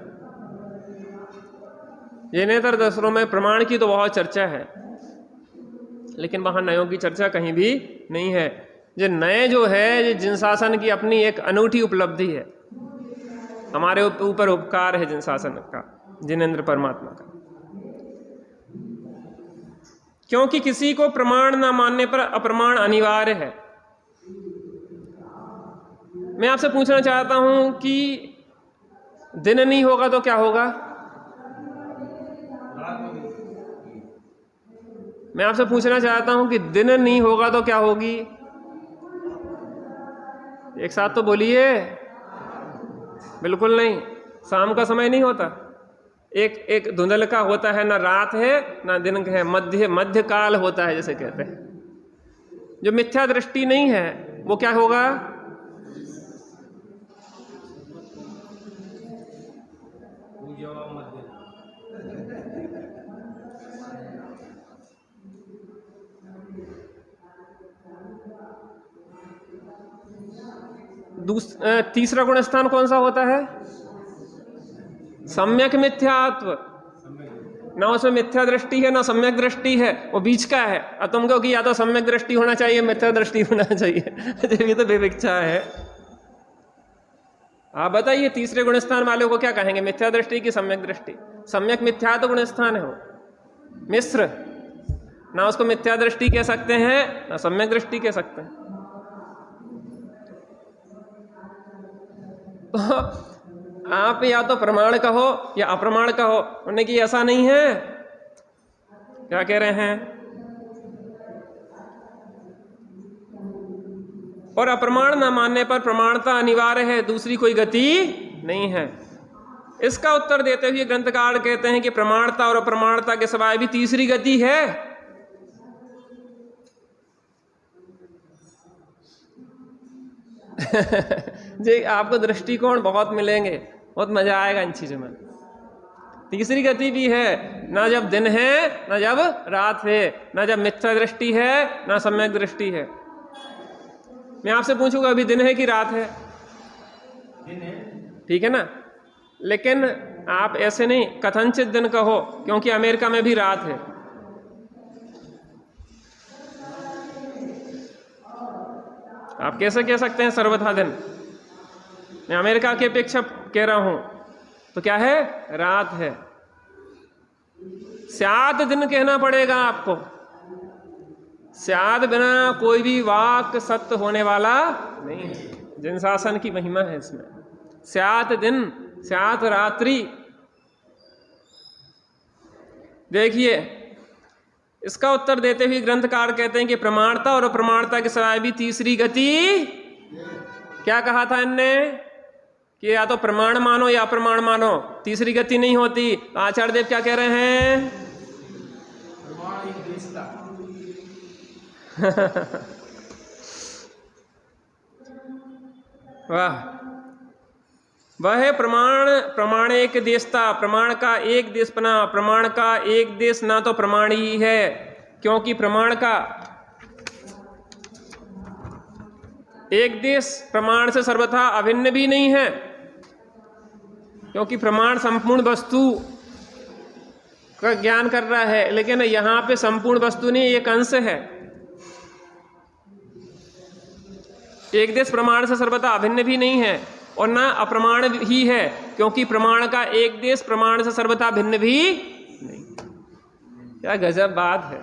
जैनेतर दर्शनों में प्रमाण की तो बहुत चर्चा है, लेकिन वहां नयों की चर्चा कहीं भी नहीं है। जो नए जो है, ये जिन शासन की अपनी एक अनूठी उपलब्धि है, हमारे ऊपर उपकार है जिन शासन का, जिनेंद्र परमात्मा का। क्योंकि किसी को प्रमाण ना मानने पर अप्रमाण अनिवार्य है। मैं आपसे पूछना चाहता हूं कि दिन नहीं होगा तो क्या होगा? मैं आपसे पूछना चाहता हूं कि दिन नहीं होगा तो क्या होगी? एक साथ तो बोलिए। बिल्कुल नहीं। शाम का समय नहीं होता, एक धुंधल का होता है, ना रात है ना दिन है, मध्य काल होता है जैसे कहते हैं। जो मिथ्या दृष्टि नहीं है वो क्या होगा? तीसरा गुण स्थान कौन सा होता है? सम्यक मिथ्यात्व। ना उसमें मिथ्या दृष्टि है ना सम्यक दृष्टि है, वो बीच का है। और तुम कहो कि या तो सम्यक दृष्टि होना चाहिए मिथ्या दृष्टि होना चाहिए, ये तो विविक्षा है। आप बताइए तीसरे गुण स्थान वाले को क्या कहेंगे, मिथ्या दृष्टि की सम्यक दृष्टि? सम्यक मिथ्यात्व गुण स्थान है वो, मिश्र। ना उसको मिथ्या दृष्टि कह सकते हैं ना सम्यक दृष्टि कह सकते हैं। तो आप या तो प्रमाण कहो या अप्रमाण कहो, उन्होंने कि ऐसा नहीं है। क्या कह रहे हैं? और अप्रमाण न मानने पर प्रमाणता अनिवार्य है, दूसरी कोई गति नहीं है। इसका उत्तर देते हुए ग्रंथकार कहते हैं कि प्रमाणता और अप्रमाणता के सिवाय भी तीसरी गति है। जी आपको दृष्टिकोण बहुत मिलेंगे, बहुत मजा आएगा इन चीजों में। तीसरी गति भी है, ना जब दिन है ना जब रात है, ना जब मिथ्या दृष्टि है ना सम्यक दृष्टि है। मैं आपसे पूछूंगा अभी दिन है कि रात है? दिन है, ठीक है ना। लेकिन आप ऐसे नहीं कथनचित दिन कहो, क्योंकि अमेरिका में भी रात है। आप कैसे कह सकते हैं सर्वथा दिन? मैं अमेरिका की अपेक्षा कह रहा हूं, तो क्या है? रात है। 7 दिन कहना पड़ेगा आपको। 7 बिना कोई भी वाक्य सत्य होने वाला नहीं है। जिन शासन की महिमा है इसमें। 7 दिन 7 रात्रि। देखिए इसका उत्तर देते हुए ग्रंथकार कहते हैं कि प्रमाणता और अप्रमाणता के सिवाय भी तीसरी गति। क्या कहा था इनने कि या तो प्रमाण मानो या अप्रमाण मानो, तीसरी गति नहीं होती। आचार्य देव क्या कह रहे हैं? प्रमाण एक देशता। वाह, वह है प्रमाण एक देशता। प्रमाण का एक देशपना, प्रमाण का एक देश ना तो प्रमाण ही है, क्योंकि प्रमाण का एक देश प्रमाण से सर्वथा अभिन्न भी नहीं है, क्योंकि प्रमाण संपूर्ण वस्तु का ज्ञान कर रहा है, लेकिन यहां पे संपूर्ण वस्तु नहीं, एक अंश है। एक देश प्रमाण से सर्वथा अभिन्न भी नहीं है और ना अप्रमाण ही है, क्योंकि प्रमाण का एक देश प्रमाण से सर्वथा भिन्न भी नहीं। क्या गजब बात है।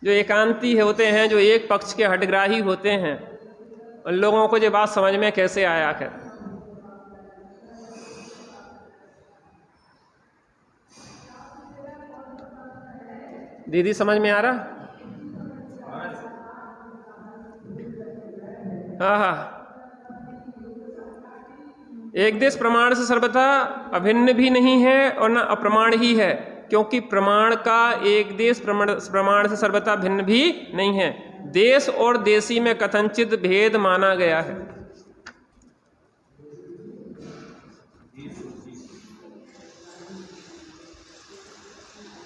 जो एकांती होते हैं, जो एक पक्ष के हटग्राही होते हैं, उन लोगों को ये बात समझ में कैसे आया कर? दीदी समझ में आ रहा? हाँ, एक देश प्रमाण से सर्वथा अभिन्न भी नहीं है और न अप्रमाण ही है, क्योंकि प्रमाण का एक देश प्रमाण से सर्वथा भिन्न भी नहीं है। देश और देशी में कथनचित भेद माना गया है।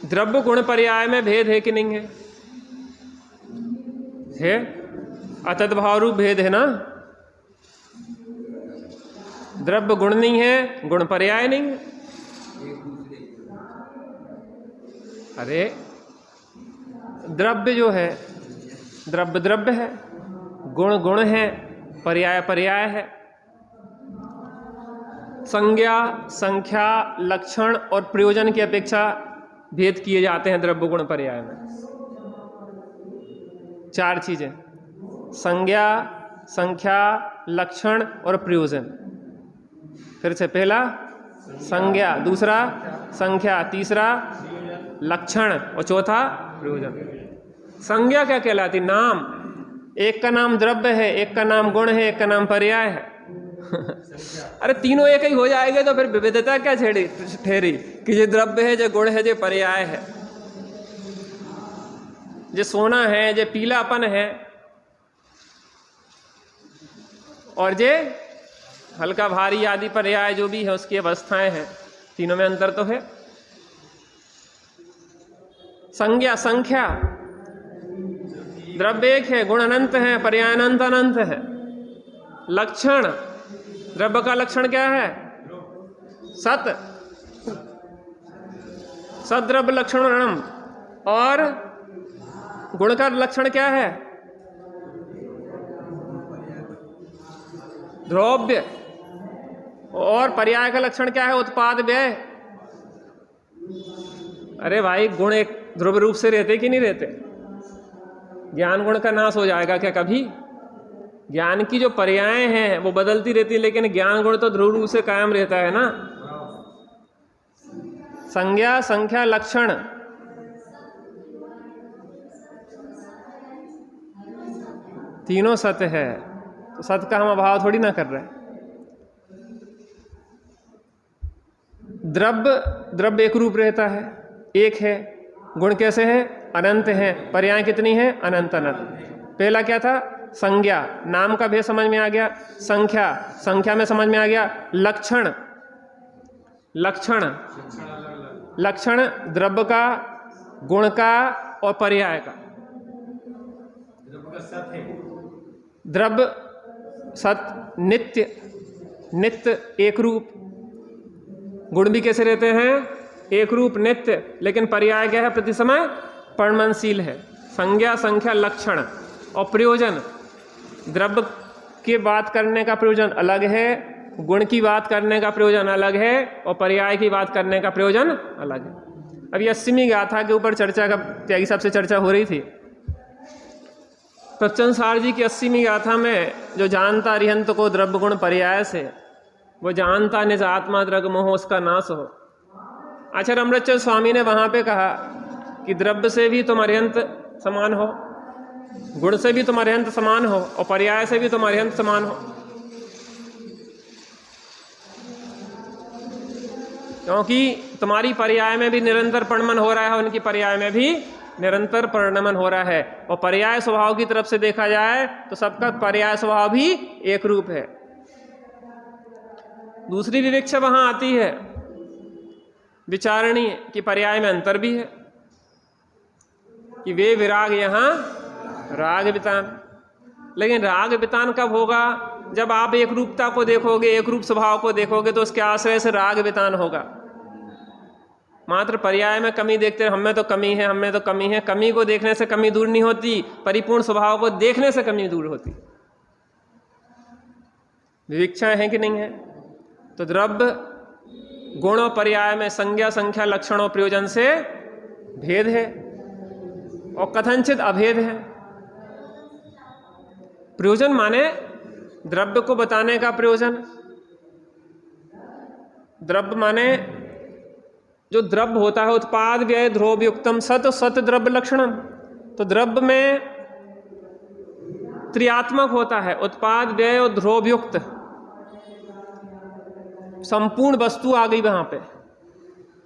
द्रव्य गुण पर्याय में भेद है कि नहीं है? है, अतद्भाव रूप भेद है ना। द्रव्य गुण नहीं है, गुण पर्याय नहीं है। अरे द्रव्य जो है, द्रव्य द्रव्य है, गुण गुण है, पर्याय पर्याय है। संज्ञा, संख्या, लक्षण और प्रयोजन की अपेक्षा भेद किए जाते हैं द्रव्य गुण पर्याय में। 4 चीजें, संज्ञा, संख्या, लक्षण और प्रयोजन। फिर से, पहला संज्ञा, दूसरा संख्या, तीसरा लक्षण और चौथा प्रयोजन। संज्ञा क्या कहलाती? नाम। एक का नाम द्रव्य है, एक का नाम गुण है, एक का नाम पर्याय है। अरे तीनों एक ही हो जाएंगे तो फिर विविधता क्या ठहरी कि ये द्रव्य है, ये गुण है, ये पर्याय है, ये सोना है, ये पीलापन है, और ये हल्का भारी आदि पर्याय जो भी है उसकी अवस्थाएं हैं। तीनों में अंतर तो है। संज्ञा, संख्या, द्रव्य एक है, गुण अनंत है, पर्याय अनंत अनंत है। लक्षण, द्रव्य का लक्षण क्या है? सत, सद्रव्य लक्षणम। और गुण का लक्षण क्या है? द्रव्य। और पर्याय का लक्षण क्या है? उत्पाद व्यय। अरे भाई, गुण एक ध्रुव रूप से रहते कि नहीं रहते? ज्ञान गुण का नाश हो जाएगा क्या कभी? ज्ञान की जो पर्याय हैं वो बदलती रहती है, लेकिन ज्ञान गुण तो ध्रुव रूप से कायम रहता है ना। संज्ञा, संख्या, लक्षण, तीनों सत्य है, तो सत्य का हम अभाव थोड़ी ना कर रहे हैं। द्रव्य, द्रव्य एक रूप रहता है, एक है। गुण कैसे है? अनंत है। पर्याय कितनी है? अनंत अनंत। पहला क्या था? संज्ञा, नाम का भेद समझ में आ गया। संख्या, संख्या में समझ में आ गया। लक्षण, लक्षण, लक्षण द्रव्य का, गुण का और पर्याय का। द्रव्य सत, नित्य, नित्य एक रूप। गुण भी कैसे रहते हैं? एक रूप, नित्य। लेकिन पर्याय क्या है? प्रति समय परिणमशील है। संज्ञा, संख्या, लक्षण और प्रयोजन। द्रव्य की बात करने का प्रयोजन अलग है, गुण की बात करने का प्रयोजन अलग है, और पर्याय की बात करने का प्रयोजन अलग है। अब ये 80वीं गाथा के ऊपर चर्चा का त्यागी साहब से चर्चा हो रही थी। प्रवचन सार जी की 80वीं गाथा में जो जानता अरिहंत को द्रव्य गुण पर्याय से, वो जानता निज आत्मा द्रग मोह उसका नाश हो। आचार्य अमृतचंद स्वामी ने वहां पे कहा कि द्रव्य से भी तुम अरिहंत समान हो, गुण से भी तुम अरिहंत समान हो, और पर्याय से भी तुम अरिहंत समान हो। क्योंकि तुम्हारी पर्याय में भी निरंतर परिणमन हो रहा है, उनकी पर्याय में भी निरंतर परिणमन हो रहा है। और पर्याय स्वभाव की तरफ से देखा जाए तो सबका पर्याय स्वभाव भी एक रूप है। दूसरी विवेक्षा वहां आती है विचारणीय कि पर्याय में अंतर भी है, कि वे विराग यहाँ राग वितान। लेकिन राग वितान कब होगा? जब आप एक रूपता को देखोगे, एक रूप स्वभाव को देखोगे, तो उसके आश्रय से राग वितान होगा। मात्र पर्याय में कमी देखते हैं, हमें तो कमी है, हमें तो कमी है। कमी को देखने से कमी दूर नहीं होती, परिपूर्ण स्वभाव को देखने से कमी दूर होती। विविक्षाएं हैं कि नहीं है? तो द्रव्य गुण और पर्याय में संज्ञा, संख्या, लक्षण और प्रयोजन से भेद है और कथनचित अभेद है। प्रयोजन माने द्रव्य को बताने का प्रयोजन। द्रव्य माने जो द्रव्य होता है, उत्पाद व्यय ध्रुवयुक्तम सत, सत द्रव्य लक्षणम। तो द्रव्य में त्रियात्मक होता है, उत्पाद व्यय और ध्रुवयुक्त। संपूर्ण वस्तु आ गई वहां पे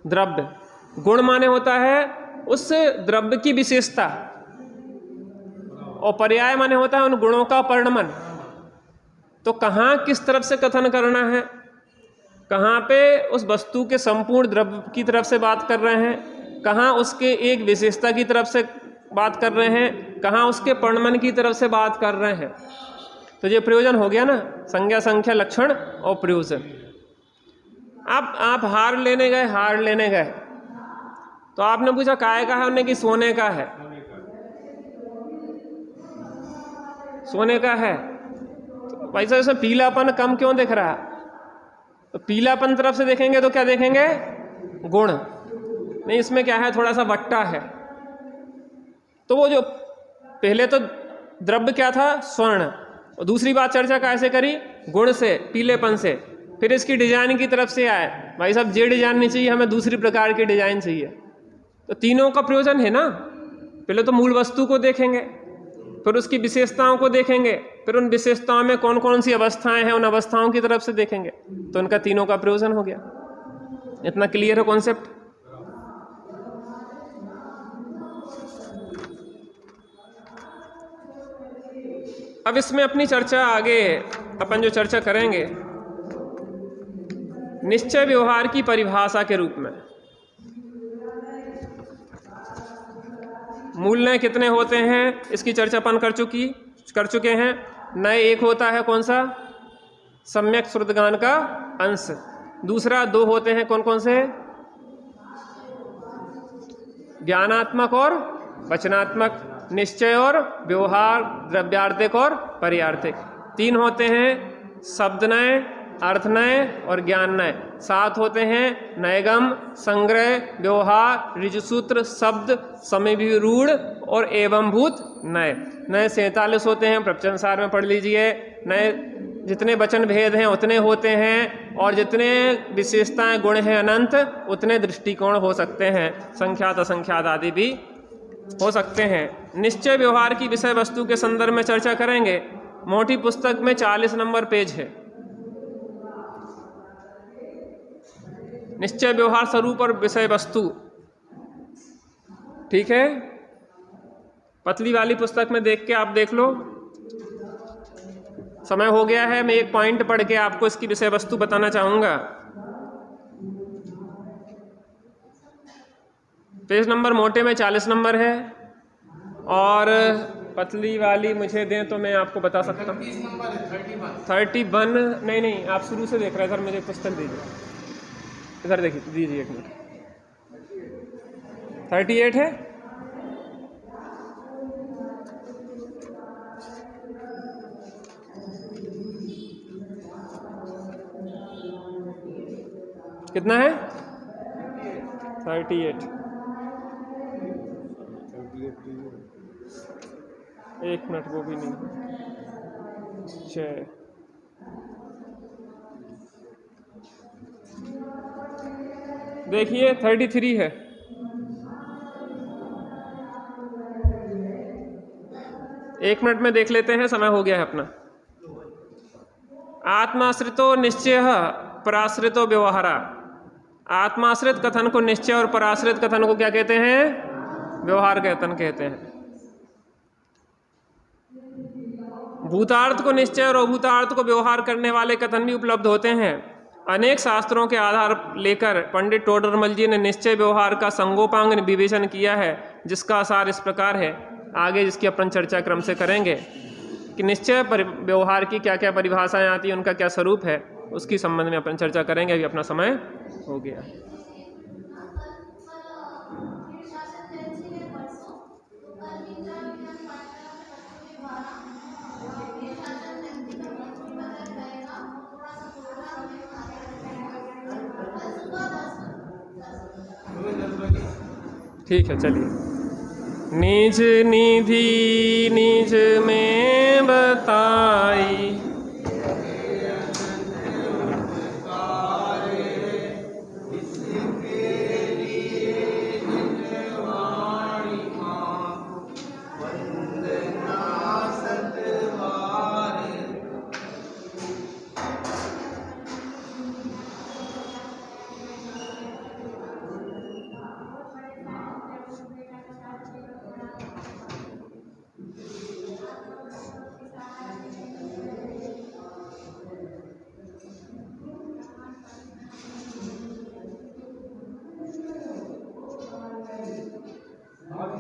द्रव्य। गुण माने होता है उस द्रव्य की विशेषता, और पर्याय माने होता है उन गुणों का परिणमन। तो कहाँ किस तरफ से कथन करना है, कहाँ पे उस वस्तु के संपूर्ण द्रव्य की तरफ से बात कर रहे हैं, कहाँ उसके एक विशेषता की तरफ से बात कर रहे हैं, कहाँ उसके पर्णमन की तरफ से बात कर रहे हैं। तो ये प्रयोजन हो गया ना, संज्ञा, संख्या, लक्षण और प्रयोजन। अब आप हार लेने गए, तो आपने पूछा काय का है, उन्हें कि सोने का है, सोने का है। तो भाई साहब इसमें पीलापन कम क्यों दिख रहा है? तो पीलापन तरफ से देखेंगे तो क्या देखेंगे? गुण। नहीं, इसमें क्या है, थोड़ा सा वट्टा है। तो वो जो पहले तो द्रव्य क्या था, स्वर्ण, और दूसरी बात चर्चा कैसे करी, गुण से, पीलेपन से। फिर इसकी डिजाइन की तरफ से आए, भाई साहब ये डिजाइन नहीं चाहिए हमें, दूसरी प्रकार की डिजाइन चाहिए। तो तीनों का प्रयोजन है ना। पहले तो मूल वस्तु को देखेंगे, फिर उसकी विशेषताओं को देखेंगे, फिर उन विशेषताओं में कौन कौन सी अवस्थाएं हैं, उन अवस्थाओं की तरफ से देखेंगे। तो उनका तीनों का प्रयोजन हो गया। इतना क्लियर है कॉन्सेप्ट? अब इसमें अपनी चर्चा आगे अपन जो चर्चा करेंगे, निश्चय व्यवहार की परिभाषा के रूप में। मूल्य कितने होते हैं इसकी चर्चा अपन कर चुके हैं। नए एक होता है कौन सा, सम्यक श्रुतगान का अंश। दूसरा दो होते हैं कौन कौन से, ज्ञानात्मक और वचनात्मक, निश्चय और व्यवहार, द्रव्यार्थक और पर्यार्थक। तीन होते हैं शब्दनय, अर्थनय और ज्ञाननय। सात होते हैं नयगम, संग्रह, व्यवहार, ऋजुसूत्र, शब्द, समभिरूढ़ और एवंभूत नय। नए 47 होते हैं, प्रवचन सार में पढ़ लीजिए। नए जितने वचन भेद हैं उतने होते हैं, और जितने विशेषताएं गुण हैं अनंत, उतने दृष्टिकोण हो सकते हैं, संख्यात असंख्यात आदि भी हो सकते हैं। निश्चय व्यवहार की विषय वस्तु के संदर्भ में चर्चा करेंगे। मोटी पुस्तक में 40 नंबर पेज है। निश्चय व्यवहार स्वरूप और विषय वस्तु, ठीक है। पतली वाली पुस्तक में देख के आप देख लो। समय हो गया है, मैं एक पॉइंट पढ़ के आपको इसकी विषय वस्तु बताना चाहूंगा। पेज नंबर मोटे में 40 नंबर है, और पतली वाली मुझे दें तो मैं आपको बता सकता हूँ। 31। नहीं, आप शुरू से देख रहे हैं सर, मुझे पुस्तक दीजिए। इधर देखिए, दीजिए एक मिनट। 38 है। कितना है? 38। एक मिनट, वो भी नहीं। 6। देखिए 33 है। एक मिनट में देख लेते हैं, समय हो गया है अपना। आत्माश्रितो निश्चय पराश्रितो व्यवहारा। आत्माश्रित कथन को निश्चय और पराश्रित कथन को क्या कहते हैं? व्यवहार कथन कहते हैं। भूतार्थ को निश्चय और अभूतार्थ को व्यवहार करने वाले कथन भी उपलब्ध होते हैं। अनेक शास्त्रों के आधार लेकर पंडित टोडरमल जी ने निश्चय व्यवहार का संगोपांग विवेचन किया है, जिसका सार इस प्रकार है। आगे जिसकी अपन चर्चा क्रम से करेंगे कि निश्चय व्यवहार की क्या क्या परिभाषाएं आती हैं, उनका क्या स्वरूप है, उसकी संबंध में अपन चर्चा करेंगे। अभी अपना समय हो गया। ठीक है, चलिए। निज निधि निज में बताई,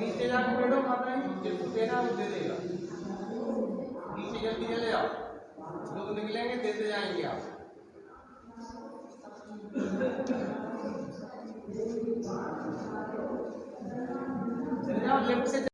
नीचे जाके बैठो माता जी, जिसको देना वो दे देगा। नीचे जल्दी चले जाओ, लोग निकलेंगे देते जाएंगे आप। चले जाओ लेफ्ट से।